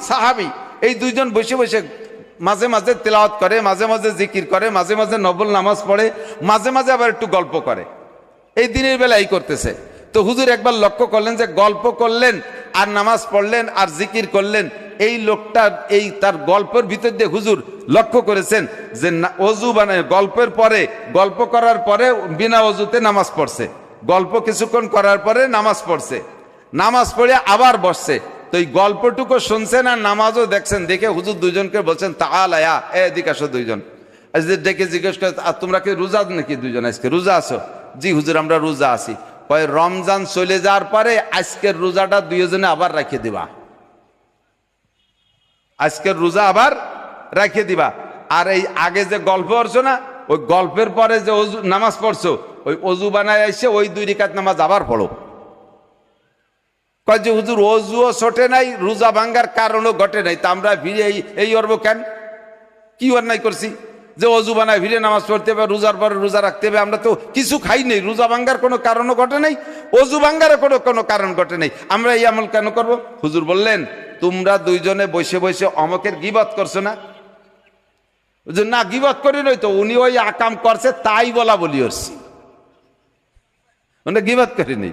সাহাবী, এই দুইজন বসে বসে মাঝে মাঝে তেলাওয়াত করে, মাঝে মাঝে জিকির করে, মাঝে মাঝে নফল নামাজ পড়ে, মাঝে মাঝে আবার একটু গল্প করে। এই দিনের বেলা এই করতেছে। তো হুজুর একবার লক্ষ্য করলেন যে গল্প করলেন আর নামাজ পড়লেন আর জিকির করলেন, এই লোকটার এই তার গল্পের ভিতর দিয়ে হুজুর লক্ষ্য করেছেন যে অজু বানায় গল্পের পরে, গল্প করার পরে বিনা অজুতে নামাজ পড়ছে, গল্প কিছুক্ষণ করার পরে নামাজ পড়ছে, নামাজ পড়ে আবার বসছে। তো এই গল্পটুকু শুনছেন আর নামাজও দেখছেন, দেখে হুজুর দুইজনকে বলছেন তাআলা এদিকে আসো। দুইজন ডেকে জিজ্ঞেস করে তোমরা কি রোজা নাকি? দুইজন আজকে রোজা আছো? জি হুজুর আমরা রোজা আছি। কয় রমজান চলে যাওয়ার পরে আজকের রোজাটা দুইজনে আবার রাখিয়ে দিবা, আজকের রোজা আবার রাখিয়ে দিবা। আর এই আগে যে গল্প করছো না, ওই গল্পের পরে যে অজু নামাজ পড়ছো, ওই অজু বানায় এসে ওই 2 রাকাত নামাজ আবার পড়ো। কয় যে হুজুর অজুও ছোটে নাই, রোজা ভাঙ্গার কারণও ঘটে নাই, তা আমরা ভিড়ে এই অর্ব কেন? কি অন্যায় করছি যে অজু বানায় ভিড়ে নামাজ পড়তে হবে, রোজার পরে রোজা রাখতে হবে? আমরা তো কিছু খাই নেই, রোজা ভাঙ্গার কোনো কারণও ঘটে নাই, অজু ভাঙ্গার কোনো কারণ ঘটে নাই, আমরা এই আমল কেন করব? হুজুর বললেন তোমরা দুইজনে বসে বসে অমকের গীবত করছো না? না গীবত করি নই তো, উনি ওই আকাম করছে তাই বলা বলি হচ্ছি, উনি গীবত করিনি।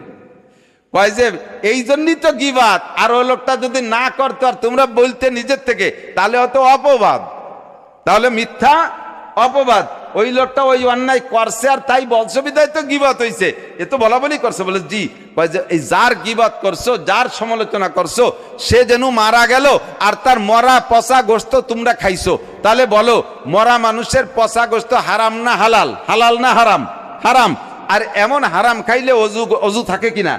কয় যে এই জন্যই তো গীবত, আর ওই লোকটা যদি না করতো আর তোমরা বলতে নিজের থেকে, তাহলে হয়তো অপবাদ, তাহলে মিথ্যা অপবাদ। ওই লোকটা ওই অন্যায় করছে আর তাই বলছো বিদায় তো গীবত হইছে, এ তো বলা বলি করছে। বলে জি, কয় যে এই যার গীবত করছো, যার সমালোচনা করছো, সে যেন মারা গেল আর তার মরা পচা গোশত তোমরা খাইছো, তাহলে বলো মরা মানুষের পচা গোশত হারাম না হালাল? হালাল না হারাম? হারাম। আর এমন হারাম খাইলে অজু থাকে কিনা?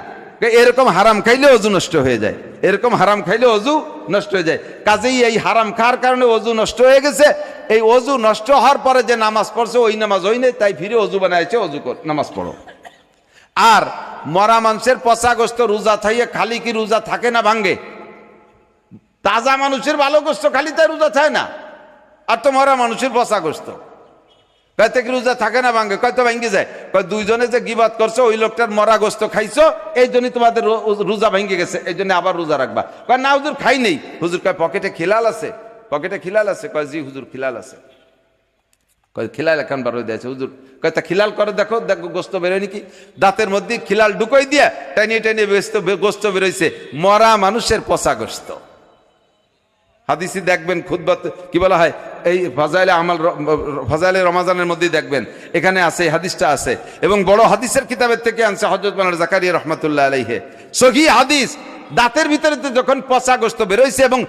এরকম হারাম খাইলে অজু নষ্ট হয়ে যায়, এরকম হারাম খাইলে অজু নষ্ট হয়ে যায়। কাজেই এই হারাম খাওয়ার কারণে অজু নষ্ট হয়ে গেছে। এই অজু নষ্ট হওয়ার পরে যে নামাজ পড়ছে ওই নামাজ ওই নেই, তাই ফিরে অজু বানাইছে, অজু নামাজ পড়ো। আর মরা মানুষের পচা গোশত রোজা থাইয়ে খালি কি রোজা থাকে না ভাঙ্গে? তাজা মানুষের ভালো গোশত খালি তাই রোজা থাকে না, আর তো মরা মানুষের পচা গোশত কয়তে কি রোজা থাকে না ভাঙ্গে? কয়তো ভাঙ্গি যায়। কয় দুইজনে যে গীবত করছো ওই লোকটার মরা গোশত খাইছো, এই জন্যই তোমাদের রোজা ভেঙে গেছে, এই জন্য আবার রোজা রাখবা। কয় না হুজুর খাই নেই। হুজুর কয় পকেটে খিলাল আছে? পকেটে খিলাল আছে? কয় জি হুজুর খিলাল আছে। কয় খিলাল এখন বার হয়ে দিয়েছে হুজুর। কয় তা খিলাল করে দেখো, দেখো গোস্ত বেরোয় নাকি। দাঁতের মধ্যে খিলাল ঢুকাই দিয়া টানিয়ে টানিয়ে গোস্ত বেরোইছে, মরা মানুষের পচা গোস্ত। হাদিসি দেখবেন খুতবাত কি বলা হয়, এই ফাজাইলে আমাল, ফাজাইলে রমাজানের মধ্যেই দেখবেন এখানে আছে, হাদিসটা আছে। এবং বড় হাদিসের কিতাবের থেকে আনছে হযরত মাওলানা জাকারিয়া রহমাতুল্লাহ আলাইহি, সহিহ হাদিস। দাঁতের ভিতরে যখন পচা গোস্ত বেরোইছে এবং